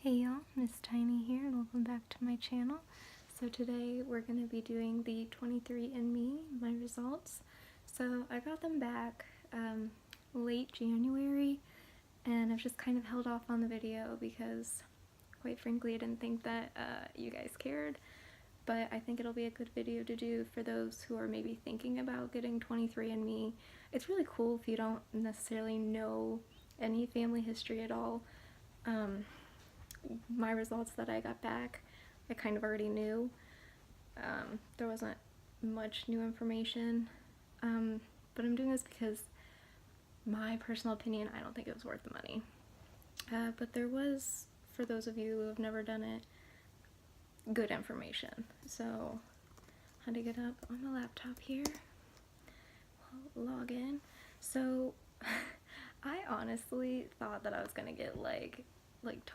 Hey y'all, Miss Tiny here and welcome back to my channel. So today we're going to be doing the 23&me, my results. So I got them back late January and I've just kind of held off on the video because quite frankly I didn't think that you guys cared. But I think it'll be a good video to do for those who are maybe thinking about getting 23&me. It's really cool if you don't necessarily know any family history at all. My results that I got back, I kind of already knew. There wasn't much new information, but I'm doing this because my personal opinion, I don't think it was worth the money. But there was, for those of you who have never done it, good information. So, how to get up on the laptop here, log in. So, I honestly thought that I was gonna get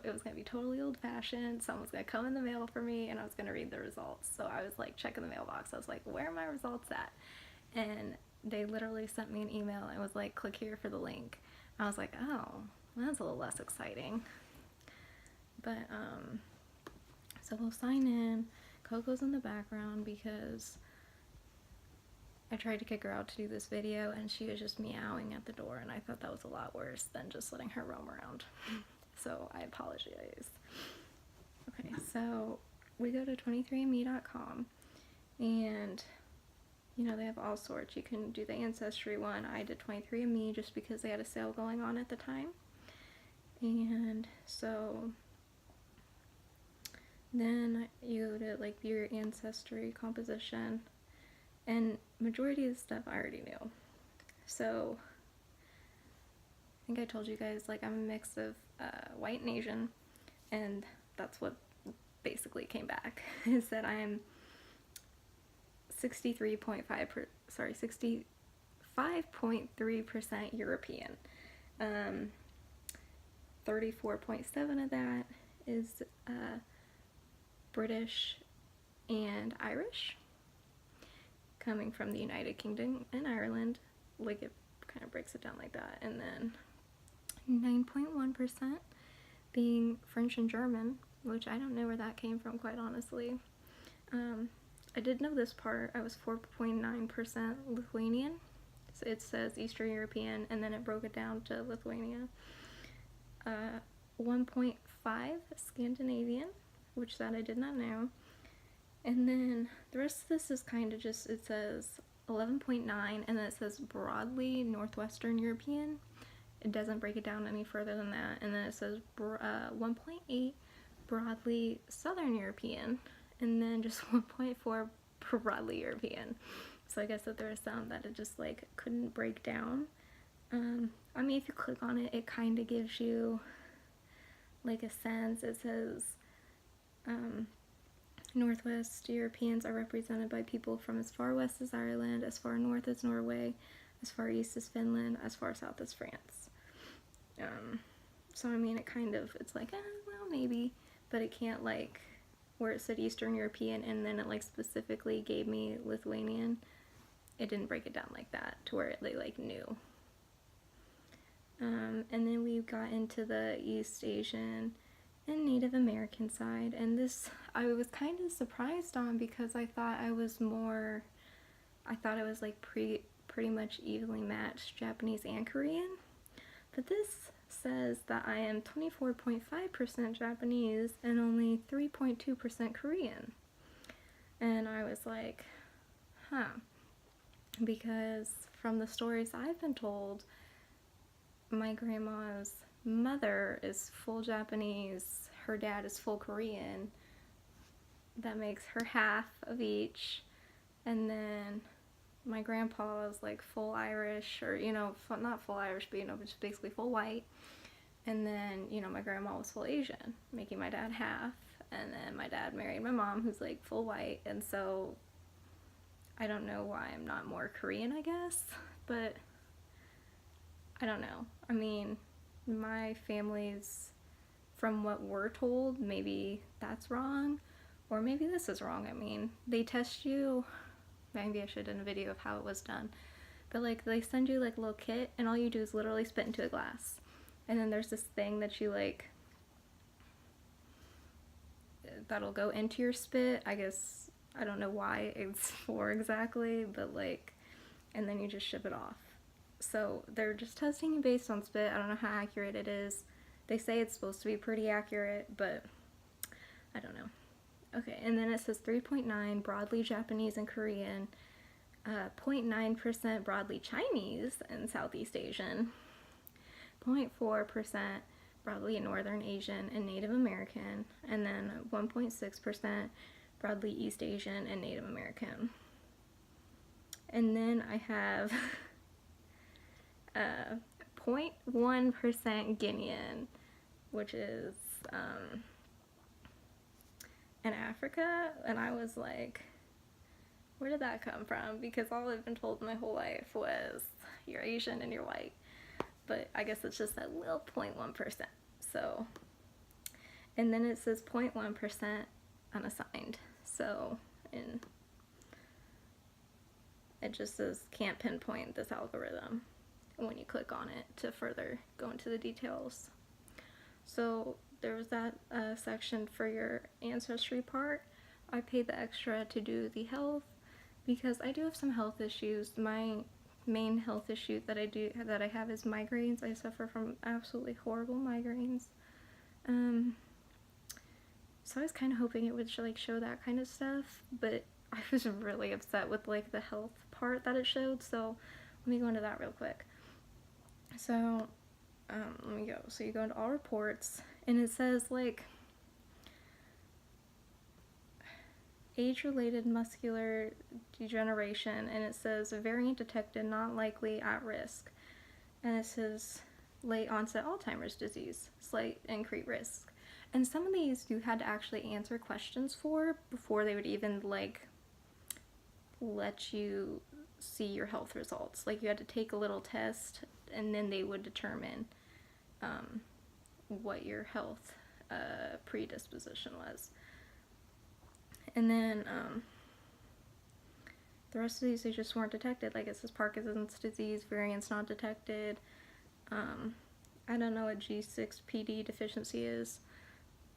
it was gonna be totally old-fashioned. Someone's gonna come in the mail for me and I was gonna read the results. So I was like checking the mailbox. I was like, where are my results at? And they literally sent me an email and was like, click here for the link. I was like, oh, well, that's a little less exciting. But so we'll sign in. Coco's in the background because I tried to kick her out to do this video and she was just meowing at the door, and I thought that was a lot worse than just letting her roam around. So I apologize. Okay, so we go to 23andme.com and you know, they have all sorts. You can do the ancestry one. I did 23andme just because they had a sale going on at the time. And so then you go to like your ancestry composition, and majority of the stuff I already knew. So I think I told you guys, like, I'm a mix of white and Asian, and that's what basically came back, is that I am 65.3% European. 34.7% of that is British and Irish, coming from the United Kingdom and Ireland. Like, it kind of breaks it down like that. And then 9.1% being French and German, which I don't know where that came from, quite honestly. I did know this part. I was 4.9% Lithuanian. So it says Eastern European, and then it broke it down to Lithuania. 1.5 Scandinavian, which that I did not know. And then the rest of this is kind of just, it says 11.9, and then it says broadly Northwestern European. It doesn't break it down any further than that. And then it says 1.8 broadly Southern European, and then just 1.4 broadly European. So I guess that there is some that it just like couldn't break down. I mean, if you click on it, it kind of gives you like a sense. It says Northwest Europeans are represented by people from as far west as Ireland, as far north as Norway, as far east as Finland, as far south as France. So I mean, it kind of, it's like, well, maybe, but it can't, like, where it said Eastern European and then it like specifically gave me Lithuanian, it didn't break it down like that to where they like knew. And then we got into the East Asian and Native American side, and this I was kind of surprised on because I thought it was like pretty much evenly matched Japanese and Korean, but this says that I am 24.5% Japanese and only 3.2% Korean. And I was like, huh, because from the stories I've been told, my grandma's mother is full Japanese, her dad is full Korean. That makes her half of each. And then my grandpa is like full Irish, or, you know, not full Irish, but, you know, just basically full white. And then, you know, my grandma was full Asian, making my dad half. And then my dad married my mom, who's like full white. And so I don't know why I'm not more Korean, I guess, but I don't know. I mean, my family's, from what we're told, maybe that's wrong, or maybe this is wrong. I mean, they test you, maybe I should have done a video of how it was done, but like they send you like a little kit and all you do is literally spit into a glass, and then there's this thing that you like that'll go into your spit. I guess I don't know why it's for exactly, but like, and then you just ship it off. So they're just testing you based on spit. I don't know how accurate it is. They say it's supposed to be pretty accurate, but I don't know. Okay, and then it says 3.9 broadly Japanese and Korean, 0.9% broadly Chinese and Southeast Asian, 0.4% broadly Northern Asian and Native American, and then 1.6% broadly East Asian and Native American. And then I have 0.1% Guinean, which is in Africa, and I was like, where did that come from? Because all I've been told my whole life was you're Asian and you're white, but I guess it's just that little 0.1%. So, and then it says 0.1% unassigned. So, and it just says can't pinpoint this algorithm when you click on it to further go into the details. So there was that section for your ancestry part. I paid the extra to do the health because I do have some health issues. My main health issue that I have is migraines. I suffer from absolutely horrible migraines. So I was kind of hoping it would show that kind of stuff, but I was really upset with like the health part that it showed. So let me go into that real quick. So let me go. So you go into all reports, and it says like age-related muscular degeneration, and it says a variant detected, not likely at risk, and it says late onset Alzheimer's disease, slight increased risk. And some of these you had to actually answer questions for before they would even like let you see your health results. Like you had to take a little test, and then they would determine what your health predisposition was. And then the rest of these, they just weren't detected. Like it says Parkinson's disease, variants not detected. I don't know what G6PD deficiency is.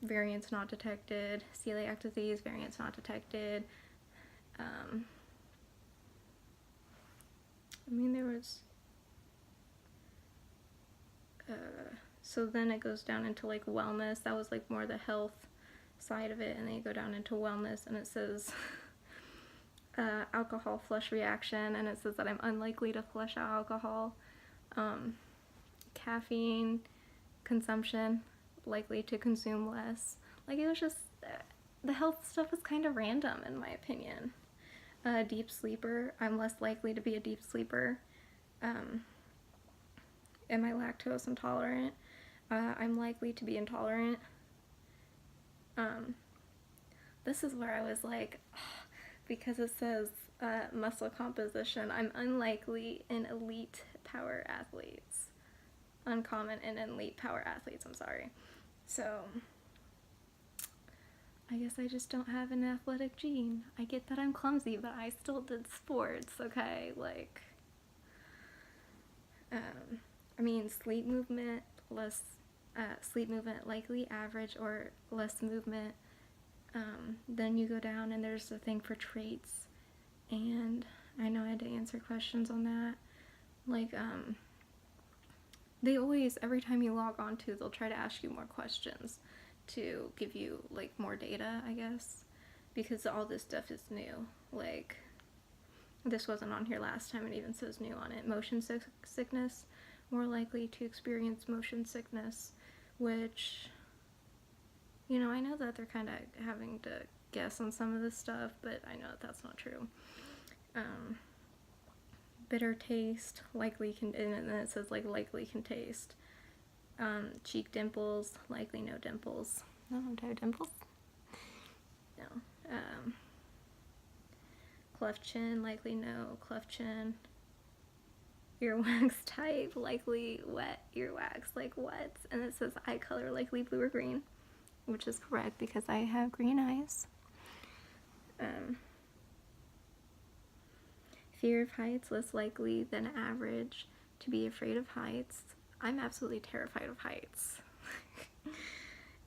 Variants not detected. Celiac disease, variants not detected. I mean, there was... so then it goes down into like wellness. That was like more the health side of it, and then you go down into wellness, and it says alcohol flush reaction, and it says that I'm unlikely to flush out alcohol. Caffeine consumption, likely to consume less. Like it was just the health stuff was kind of random in my opinion. Deep sleeper, I'm less likely to be a deep sleeper. Am I lactose intolerant? I'm likely to be intolerant. This is where I was like, because it says muscle composition, I'm unlikely in elite power athletes. Uncommon in elite power athletes, I'm sorry. So, I guess I just don't have an athletic gene. I get that I'm clumsy, but I still did sports, okay? Like, I mean, sleep movement likely average or less movement. Then you go down and there's a thing for traits, and I know I had to answer questions on that. Like, they always, every time you log on to, they'll try to ask you more questions to give you like more data, I guess, because all this stuff is new. Like, this wasn't on here last time, it even says new on it. Motion sickness, more likely to experience motion sickness, which, you know, I know that they're kind of having to guess on some of this stuff, but I know that that's not true. Bitter taste, likely can, and then it says like likely can taste. Cheek dimples, likely no dimples. No, do I have dimples? No. Cleft chin, likely no cleft chin. Earwax type, likely wet earwax, like what? And it says eye color, likely blue or green, which is correct because I have green eyes. Fear of heights, less likely than average to be afraid of heights. I'm absolutely terrified of heights.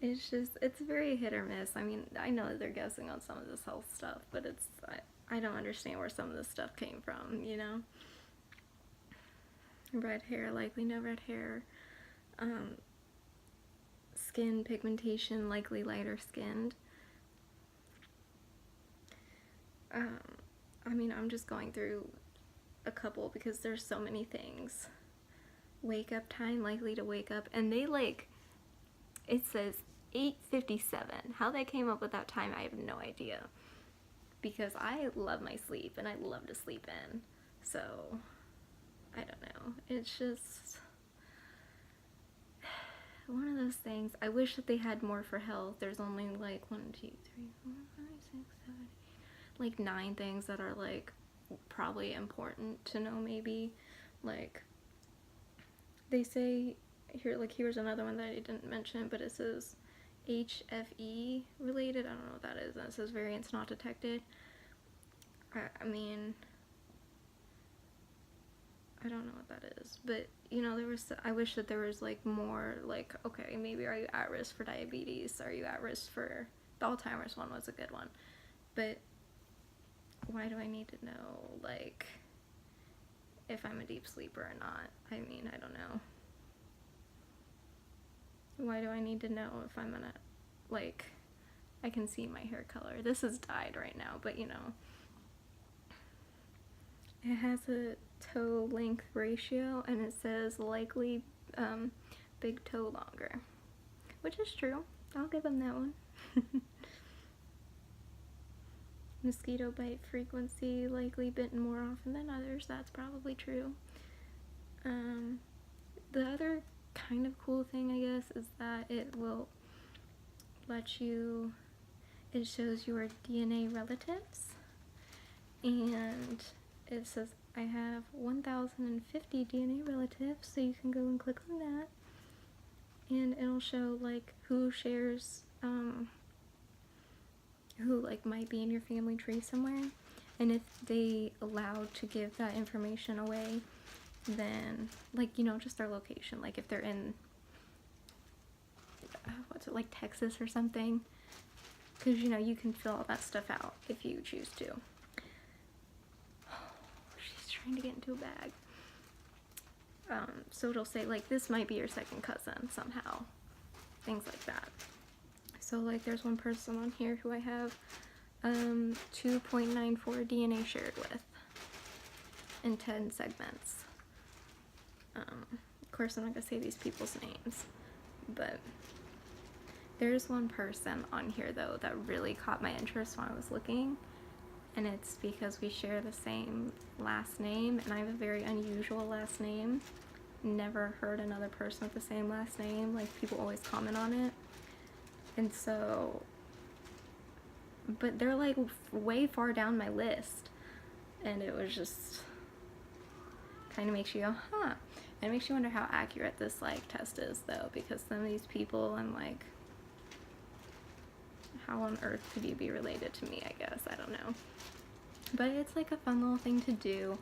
it's very hit or miss. I mean, I know that they're guessing on some of this health stuff, but I don't understand where some of this stuff came from, you know? Red hair, likely no red hair. Skin pigmentation, likely lighter skinned. I mean, I'm just going through a couple because there's so many things. Wake up time, likely to wake up, and they it says 8:57. How they came up with that time, I have no idea. Because I love my sleep and I love to sleep in. So, I don't know. It's just one of those things. I wish that they had more for health. There's only like 1, 2, 3, 4, 5, 6, 7, 8, like 9 things that are like probably important to know maybe. Like they say here, like here's another one that I didn't mention, but it says HFE related. I don't know what that is. And it says variants not detected. I mean, I don't know what that is, but you know, I wish that there was like more, like, okay, maybe are you at risk for diabetes? Are you at risk for, the Alzheimer's one was a good one, but why do I need to know, like, if I'm a deep sleeper or not? I mean, I don't know. Why do I need to know if I'm gonna, like, I can see my hair color. This is dyed right now, but you know. It has a toe length ratio, and it says likely big toe longer, which is true. I'll give them that one. Mosquito bite frequency, likely bitten more often than others. That's probably true. The other kind of cool thing, I guess, is that it will let you, it shows your DNA relatives, and it says I have 1,050 DNA relatives, so you can go and click on that, and it'll show like who shares, who like might be in your family tree somewhere, and if they allowed to give that information away, then like, you know, just their location, like if they're in like Texas or something, because you know you can fill all that stuff out if you choose to. She's trying to get into a bag. So it'll say like this might be your second cousin somehow, things like that. So like there's one person on here who I have 2.94 DNA shared with in 10 segments. Of course I'm not gonna say these people's names, but there's one person on here though that really caught my interest when I was looking, and it's because we share the same last name, and I have a very unusual last name. Never heard another person with the same last name. Like, people always comment on it, and so, but they're like way far down my list, and it was just kind of makes you go, huh. And it makes you wonder how accurate this like test is though, because some of these people, I'm like, how on earth could you be related to me, I guess? I don't know. But it's like a fun little thing to do.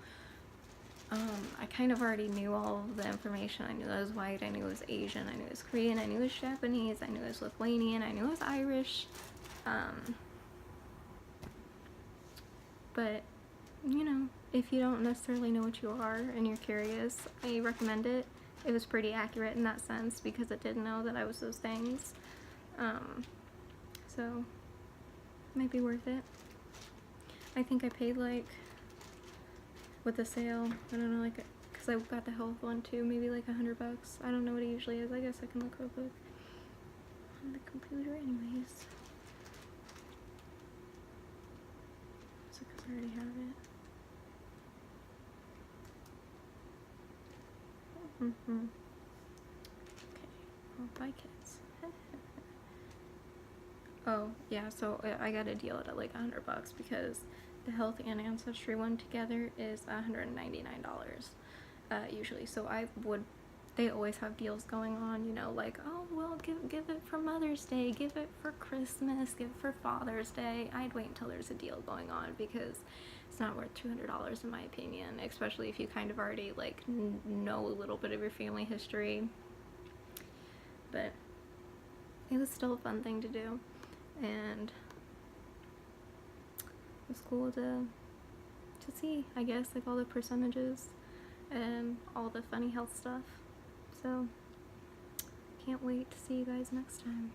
I kind of already knew all of the information. I knew I was white, I knew I was Asian, I knew I was Korean, I knew I was Japanese, I knew I was Lithuanian, I knew I was Irish. But, you know, if you don't necessarily know what you are and you're curious, I recommend it. It was pretty accurate in that sense because it did know that I was those things. So, might be worth it. I think I paid like, with the sale, I don't know, like, because I got the health one too, maybe like $100. I don't know what it usually is. I guess I can look real quick on the computer anyways. So, because I already have it. Okay, well, bye kids. Oh, yeah, so I got a deal at like $100 because the health and ancestry one together is $199 usually. So they always have deals going on, you know, like, oh, well, give it for Mother's Day, give it for Christmas, give it for Father's Day. I'd wait until there's a deal going on because it's not worth $200 in my opinion, especially if you kind of already like know a little bit of your family history. But it was still a fun thing to do, and it was cool to see, I guess, like all the percentages and all the funny health stuff. So can't wait to see you guys next time.